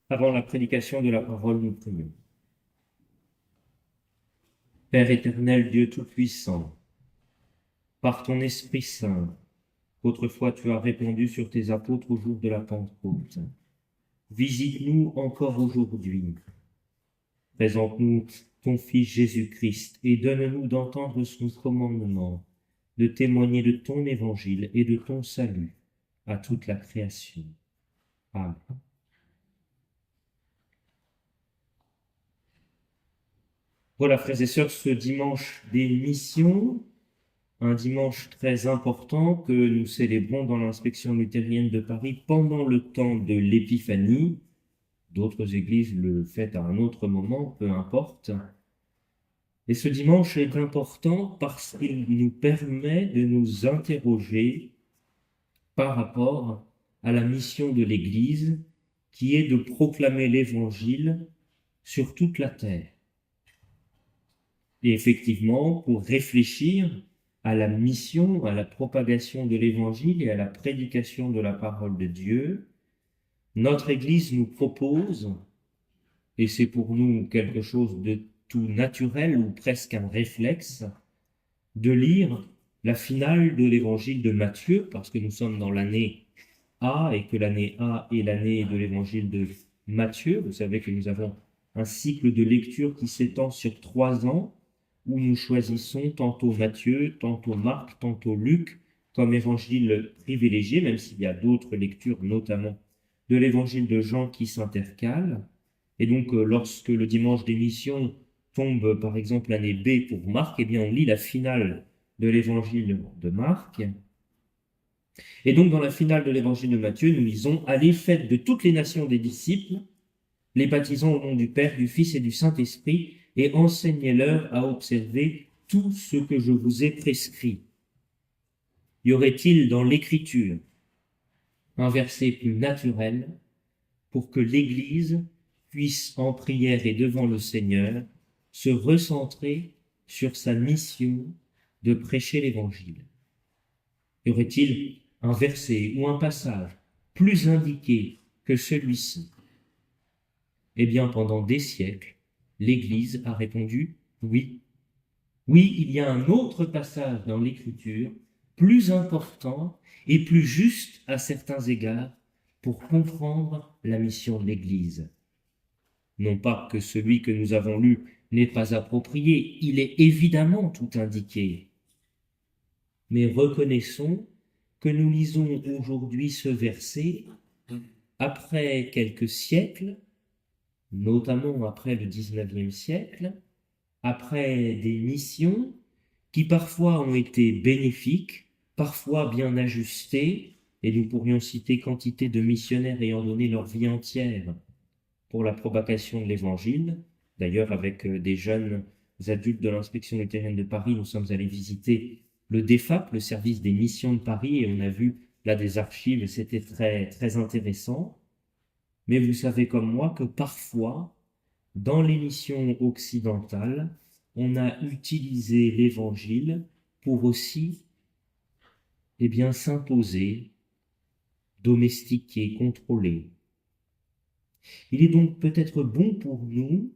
Avant la prédication de la parole, nous prions. Père éternel, Dieu Tout-Puissant, par ton Esprit Saint, autrefois tu as répandu sur tes apôtres au jour de la Pentecôte. Visite-nous encore aujourd'hui. Présente-nous ton Fils Jésus-Christ et donne-nous d'entendre son commandement, de témoigner de ton évangile et de ton salut à toute la création. Amen. Voilà, frères et sœurs, ce dimanche des missions, un dimanche très important que nous célébrons dans l'inspection luthérienne de Paris pendant le temps de l'Épiphanie. D'autres églises le fêtent à un autre moment, peu importe. Et ce dimanche est important parce qu'il nous permet de nous interroger par rapport à la mission de l'Église, qui est de proclamer l'Évangile sur toute la terre. Et effectivement, pour réfléchir à la mission, à la propagation de l'Évangile et à la prédication de la parole de Dieu, notre Église nous propose, et c'est pour nous quelque chose de tout naturel ou presque un réflexe, de lire la finale de l'Évangile de Matthieu, parce que nous sommes dans l'année A et que l'année A est l'année de l'Évangile de Matthieu. Vous savez que nous avons un cycle de lecture qui s'étend sur 3 ans, où nous choisissons tantôt Matthieu, tantôt Marc, tantôt Luc comme évangile privilégié, même s'il y a d'autres lectures, notamment de l'évangile de Jean qui s'intercalent. Et donc, lorsque le dimanche des missions tombe, par exemple, l'année B pour Marc, eh bien, on lit la finale de l'évangile de Marc. Et donc, dans la finale de l'évangile de Matthieu, nous lisons « Allez, faites de toutes les nations des disciples, les baptisant au nom du Père, du Fils et du Saint-Esprit, et enseignez-leur à observer tout ce que je vous ai prescrit. » Y aurait-il dans l'Écriture un verset plus naturel pour que l'Église puisse, en prière et devant le Seigneur, se recentrer sur sa mission de prêcher l'Évangile? Y aurait-il un verset ou un passage plus indiqué que celui-ci? Eh bien, pendant des siècles, l'Église a répondu oui. Oui, il y a un autre passage dans l'Écriture plus important et plus juste à certains égards pour comprendre la mission de l'Église. Non pas que celui que nous avons lu n'est pas approprié, il est évidemment tout indiqué. Mais reconnaissons que nous lisons aujourd'hui ce verset après quelques siècles, notamment après le XIXe siècle, après des missions qui parfois ont été bénéfiques, parfois bien ajustées, et nous pourrions citer quantité de missionnaires ayant donné leur vie entière pour la propagation de l'Évangile. D'ailleurs, avec des jeunes adultes de l'inspection luthérienne de Paris, nous sommes allés visiter le DEFAP, le service des missions de Paris, et on a vu là des archives, et c'était très, très intéressant. Mais vous savez comme moi que parfois, dans les missions occidentales, on a utilisé l'Évangile pour aussi, eh bien, s'imposer, domestiquer, contrôler. Il est donc peut-être bon pour nous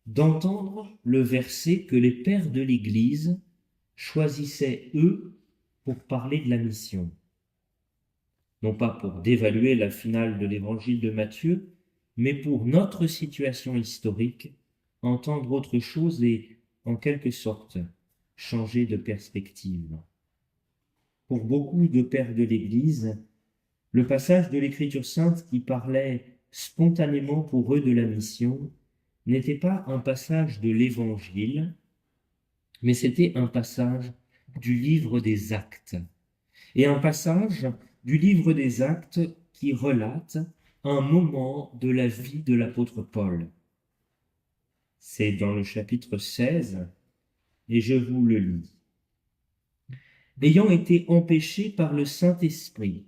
d'entendre le verset que les pères de l'Église choisissaient, eux, pour parler de la mission. Non pas pour dévaluer la finale de l'Évangile de Matthieu, mais pour notre situation historique, entendre autre chose et, en quelque sorte, changer de perspective. Pour beaucoup de pères de l'Église, le passage de l'Écriture sainte qui parlait spontanément pour eux de la mission n'était pas un passage de l'Évangile, mais c'était un passage du livre des Actes. Et un passage du livre des Actes qui relate un moment de la vie de l'apôtre Paul. C'est dans le chapitre 16, et je vous le lis. Ayant été empêchés par le Saint-Esprit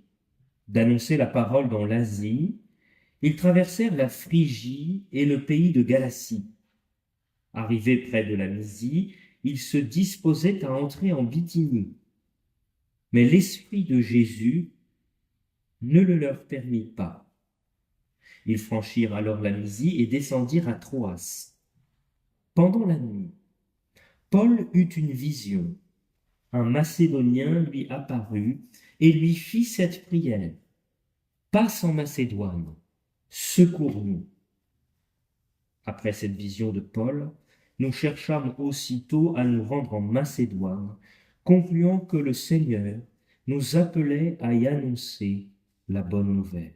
d'annoncer la parole dans l'Asie, ils traversèrent la Phrygie et le pays de Galatie. Arrivés près de la Mysie, ils se disposaient à entrer en Bithynie. Mais l'Esprit de Jésus ne le leur permit pas. Ils franchirent alors la Mysie et descendirent à Troas. Pendant la nuit, Paul eut une vision. Un Macédonien lui apparut et lui fit cette prière. Passe en Macédoine, secours-nous. Après cette vision de Paul, nous cherchâmes aussitôt à nous rendre en Macédoine, concluant que le Seigneur nous appelait à y annoncer la bonne nouvelle.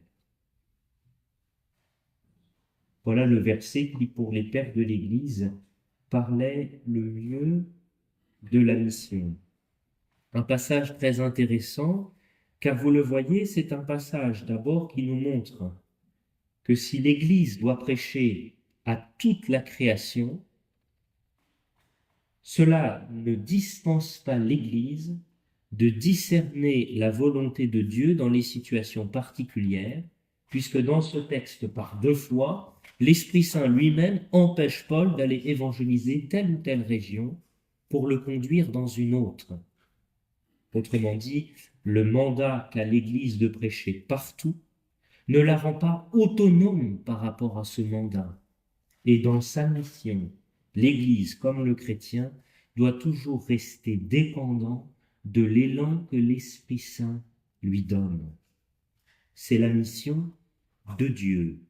Voilà le verset qui, pour les pères de l'Église, parlait le mieux de la mission. Un passage très intéressant, car vous le voyez, c'est un passage d'abord qui nous montre que si l'Église doit prêcher à toute la création, cela ne dispense pas l'Église de discerner la volonté de Dieu dans les situations particulières, puisque dans ce texte, par 2 fois, l'Esprit Saint lui-même empêche Paul d'aller évangéliser telle ou telle région pour le conduire dans une autre. Autrement dit, le mandat qu'a l'Église de prêcher partout ne la rend pas autonome par rapport à ce mandat. Et dans sa mission, l'Église, comme le chrétien, doit toujours rester dépendant de l'élan que l'Esprit Saint lui donne. C'est la mission de Dieu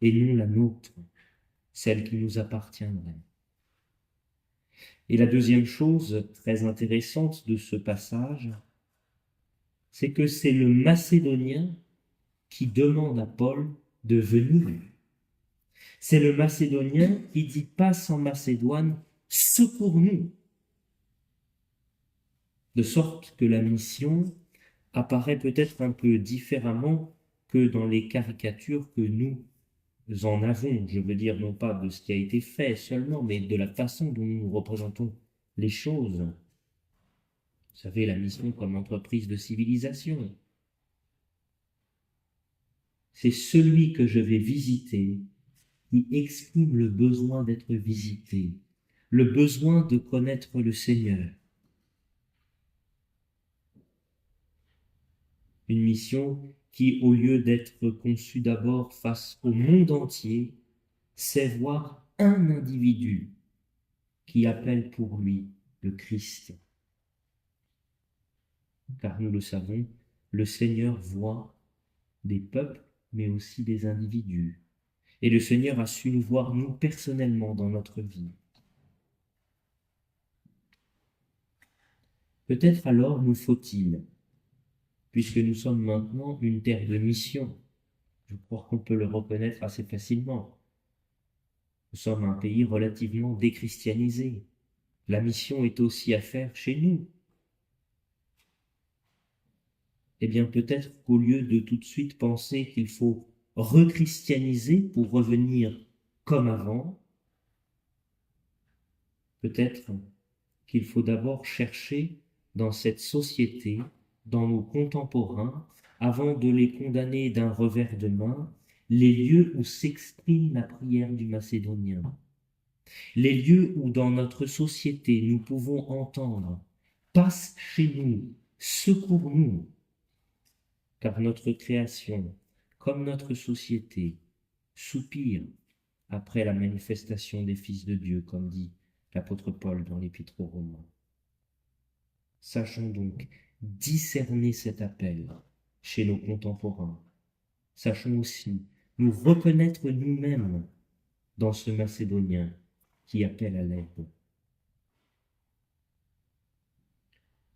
et non la nôtre, celle qui nous appartiendrait. Et la deuxième chose très intéressante de ce passage, c'est que c'est le Macédonien qui demande à Paul de venir. C'est le Macédonien qui dit « Passe en Macédoine, secours-nous ». De sorte que la mission apparaît peut-être un peu différemment que dans les caricatures que nous en avons. Je veux dire non pas de ce qui a été fait seulement, mais de la façon dont nous représentons les choses. Vous savez, la mission comme entreprise de civilisation. C'est celui que je vais visiter qui exprime le besoin d'être visité, le besoin de connaître le Seigneur. Une mission qui, au lieu d'être conçue d'abord face au monde entier, sait voir un individu qui appelle pour lui le Christ. Car nous le savons, le Seigneur voit des peuples, mais aussi des individus. Et le Seigneur a su nous voir, nous, personnellement, dans notre vie. Peut-être alors nous faut-il, puisque nous sommes maintenant une terre de mission, je crois qu'on peut le reconnaître assez facilement. Nous sommes un pays relativement déchristianisé. La mission est aussi à faire chez nous. Eh bien, peut-être qu'au lieu de tout de suite penser qu'il faut rechristianiser pour revenir comme avant, peut-être qu'il faut d'abord chercher dans cette société, dans nos contemporains, avant de les condamner d'un revers de main, les lieux où s'exprime la prière du Macédonien. Les lieux où dans notre société nous pouvons entendre « Passe chez nous, secours-nous », car notre création, comme notre société, soupire après la manifestation des fils de Dieu, comme dit l'apôtre Paul dans l'Épître aux Romains. Sachons donc discerner cet appel chez nos contemporains. Sachons aussi nous reconnaître nous-mêmes dans ce Macédonien qui appelle à l'aide.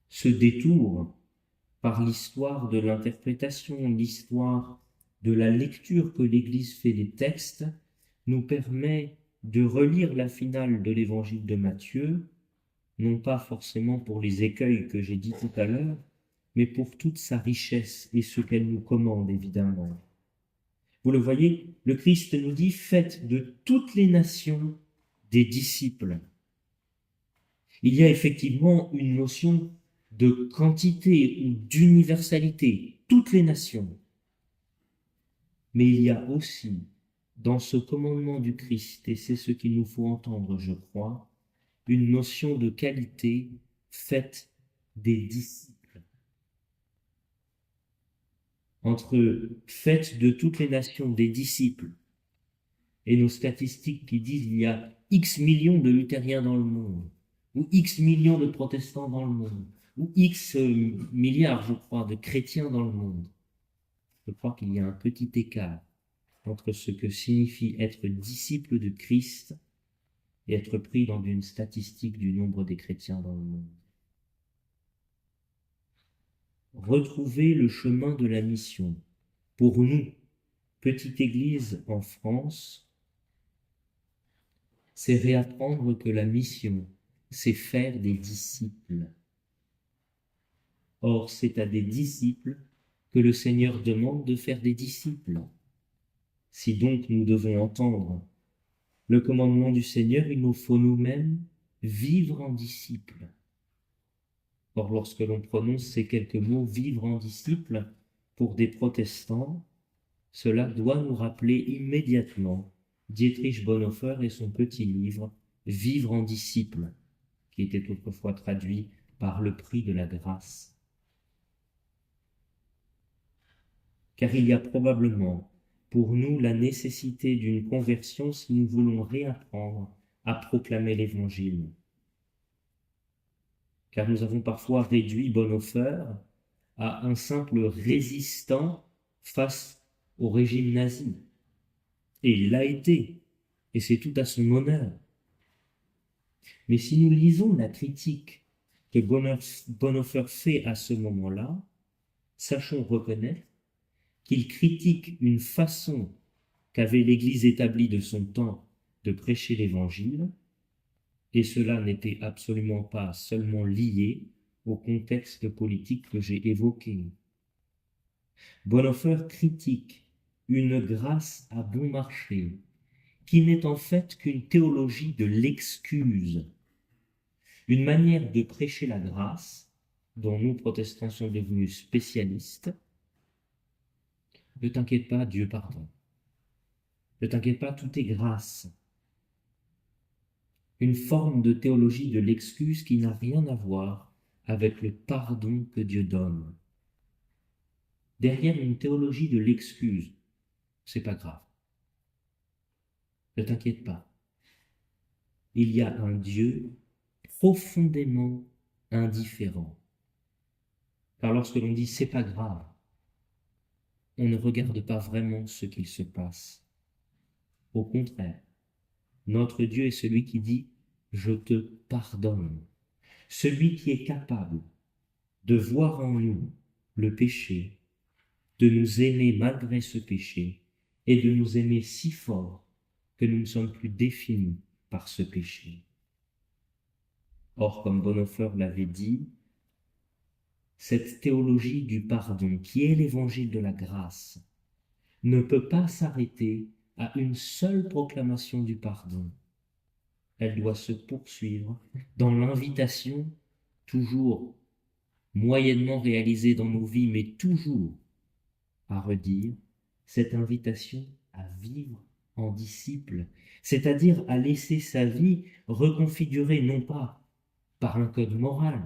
Ce détour par l'histoire de l'interprétation, l'histoire de la lecture que l'Église fait des textes, nous permet de relire la finale de l'évangile de Matthieu, non pas forcément pour les écueils que j'ai dit tout à l'heure, mais pour toute sa richesse et ce qu'elle nous commande, évidemment. Vous le voyez, le Christ nous dit « Faites de toutes les nations des disciples ». Il y a effectivement une notion de quantité ou d'universalité, toutes les nations. Mais il y a aussi, dans ce commandement du Christ, et c'est ce qu'il nous faut entendre, je crois, une notion de qualité faite des disciples. entre faites de toutes les nations des disciples et nos statistiques qui disent qu'il y a X millions de luthériens dans le monde, ou X millions de protestants dans le monde, ou X milliards, je crois, de chrétiens dans le monde. Je crois qu'il y a un petit écart entre ce que signifie être disciple de Christ et être pris dans une statistique du nombre des chrétiens dans le monde. Retrouver le chemin de la mission. Pour nous, petite église en France, c'est réapprendre que la mission, c'est faire des disciples. Or, c'est à des disciples que le Seigneur demande de faire des disciples. Si donc nous devons entendre le commandement du Seigneur, il nous faut nous-mêmes vivre en disciples. Or, lorsque l'on prononce ces quelques mots, vivre en disciples, pour des protestants, cela doit nous rappeler immédiatement Dietrich Bonhoeffer et son petit livre « Vivre en disciple », qui était autrefois traduit par le prix de la grâce. Car il y a probablement pour nous la nécessité d'une conversion si nous voulons réapprendre à proclamer l'Évangile. Car nous avons parfois réduit Bonhoeffer à un simple résistant face au régime nazi. Et il l'a été, et c'est tout à son honneur. Mais si nous lisons la critique que Bonhoeffer fait à ce moment-là, sachons reconnaître qu'il critique une façon qu'avait l'Église établie de son temps de prêcher l'Évangile, et cela n'était absolument pas seulement lié au contexte politique que j'ai évoqué. Bonhoeffer critique une grâce à bon marché, qui n'est en fait qu'une théologie de l'excuse, une manière de prêcher la grâce, dont nous, protestants, sommes devenus spécialistes. Ne t'inquiète pas, Dieu pardonne. Ne t'inquiète pas, tout est grâce. Une forme de théologie de l'excuse qui n'a rien à voir avec le pardon que Dieu donne. Derrière une théologie de l'excuse, c'est pas grave. Ne t'inquiète pas. Il y a un Dieu profondément indifférent. Car lorsque l'on dit c'est pas grave, on ne regarde pas vraiment ce qu'il se passe. Au contraire, notre Dieu est celui qui dit « je te pardonne », celui qui est capable de voir en nous le péché, de nous aimer malgré ce péché et de nous aimer si fort que nous ne sommes plus définis par ce péché. Or, comme Bonhoeffer l'avait dit, cette théologie du pardon, qui est l'évangile de la grâce, ne peut pas s'arrêter à une seule proclamation du pardon. Elle doit se poursuivre dans l'invitation, toujours moyennement réalisée dans nos vies, mais toujours à redire, cette invitation à vivre en disciple, c'est-à-dire à laisser sa vie reconfigurée non pas par un code moral,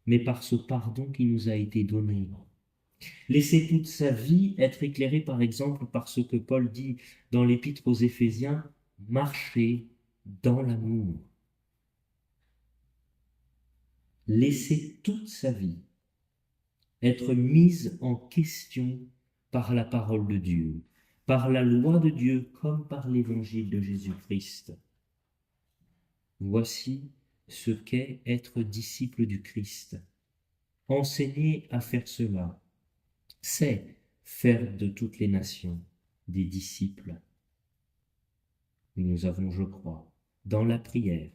mais par ce pardon qui nous a été donné. Laisser toute sa vie être éclairée par exemple par ce que Paul dit dans l'épître aux Éphésiens, marcher dans l'amour. Laisser toute sa vie être mise en question par la parole de Dieu, par la loi de Dieu comme par l'évangile de Jésus-Christ. Voici ce qu'est être disciple du Christ. Enseigner à faire cela, c'est faire de toutes les nations des disciples. Nous avons, je crois, dans la prière,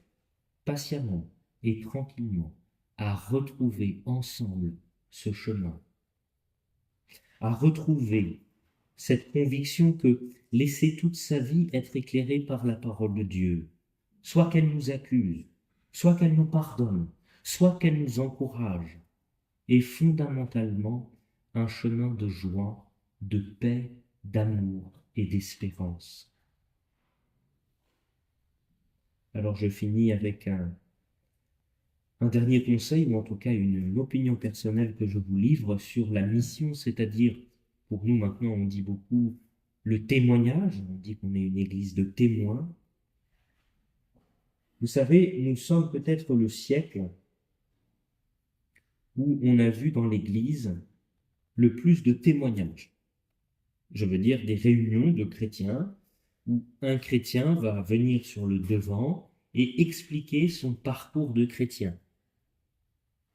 patiemment et tranquillement, à retrouver ensemble ce chemin, à retrouver cette conviction que laisser toute sa vie être éclairée par la parole de Dieu, soit qu'elle nous accuse, soit qu'elle nous pardonne, soit qu'elle nous encourage, est fondamentalement un chemin de joie, de paix, d'amour et d'espérance. Alors je finis avec Un dernier conseil, ou en tout cas une opinion personnelle que je vous livre sur la mission, c'est-à-dire, pour nous maintenant, on dit beaucoup le témoignage, on dit qu'on est une église de témoins. Vous savez, nous sommes peut-être le siècle où on a vu dans l'église le plus de témoignages. Je veux dire des réunions de chrétiens où un chrétien va venir sur le devant et expliquer son parcours de chrétien.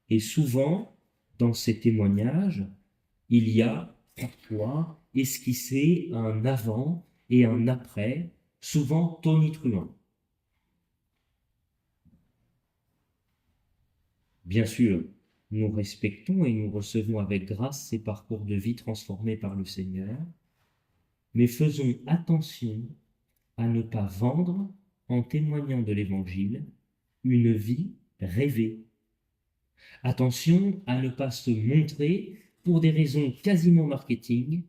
Et souvent, dans ces témoignages, il y a parfois esquissé un avant et un après, souvent tonitruant. Bien sûr, nous respectons et nous recevons avec grâce ces parcours de vie transformés par le Seigneur, mais faisons attention à ne pas vendre, en témoignant de l'Évangile, une vie rêvée. Attention à ne pas se montrer, pour des raisons quasiment marketing,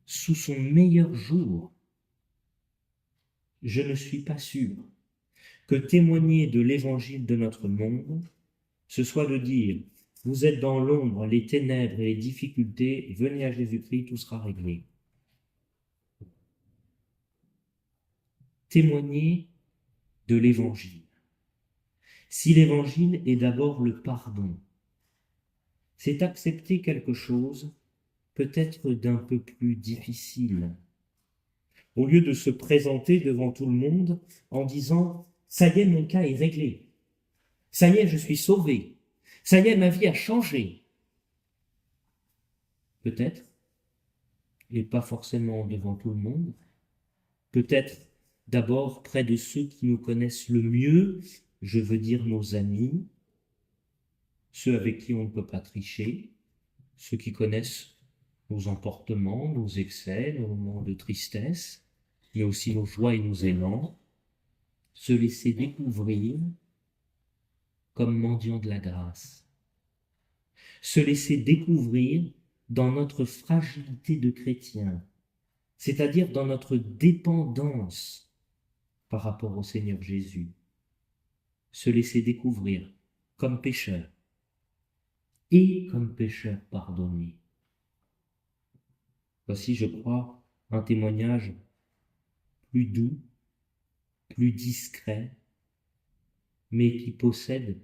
sous son meilleur jour. Je ne suis pas sûr que témoigner de l'Évangile de notre monde, ce soit de dire « Vous êtes dans l'ombre, les ténèbres et les difficultés, venez à Jésus-Christ, tout sera réglé. » Témoigner de l'Évangile. Si l'Évangile est d'abord le pardon, c'est accepter quelque chose peut-être d'un peu plus difficile. Au lieu de se présenter devant tout le monde en disant « Ça y est, mon cas est réglé. Ça y est, je suis sauvé. Ça y est, ma vie a changé. » Peut-être, et pas forcément devant tout le monde, peut-être d'abord près de ceux qui nous connaissent le mieux, je veux dire nos amis, ceux avec qui on ne peut pas tricher, ceux qui connaissent nos emportements, nos excès, nos moments de tristesse, mais aussi nos joies et nos élans, se laisser découvrir comme mendiant de la grâce, se laisser découvrir dans notre fragilité de chrétien, c'est-à-dire dans notre dépendance par rapport au Seigneur Jésus, se laisser découvrir comme pécheur et comme pécheur pardonné. Voici, je crois, un témoignage plus doux, plus discret, mais qui possède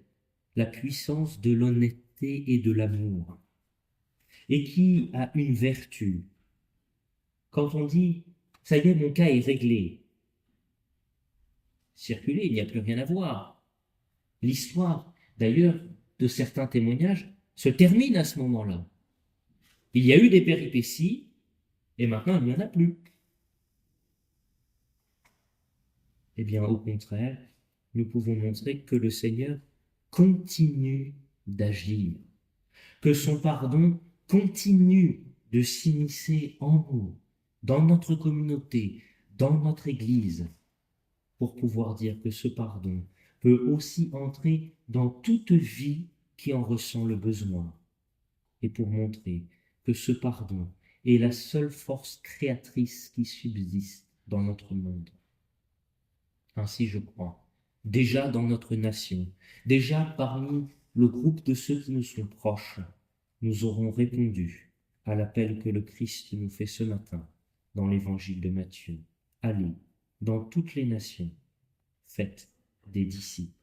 la puissance de l'honnêteté et de l'amour, et qui a une vertu. Quand on dit « ça y est, mon cas est réglé », circulez, il n'y a plus rien à voir. L'histoire, d'ailleurs, de certains témoignages se termine à ce moment-là. Il y a eu des péripéties, et maintenant il n'y en a plus. Eh bien, au contraire, nous pouvons montrer que le Seigneur continue d'agir, que son pardon continue de s'immiscer en nous, dans notre communauté, dans notre Église, pour pouvoir dire que ce pardon peut aussi entrer dans toute vie qui en ressent le besoin, et pour montrer que ce pardon est la seule force créatrice qui subsiste dans notre monde. Ainsi, je crois, déjà dans notre nation, déjà parmi le groupe de ceux qui nous sont proches, nous aurons répondu à l'appel que le Christ nous fait ce matin dans l'évangile de Matthieu. Allez dans toutes les nations, faites des disciples.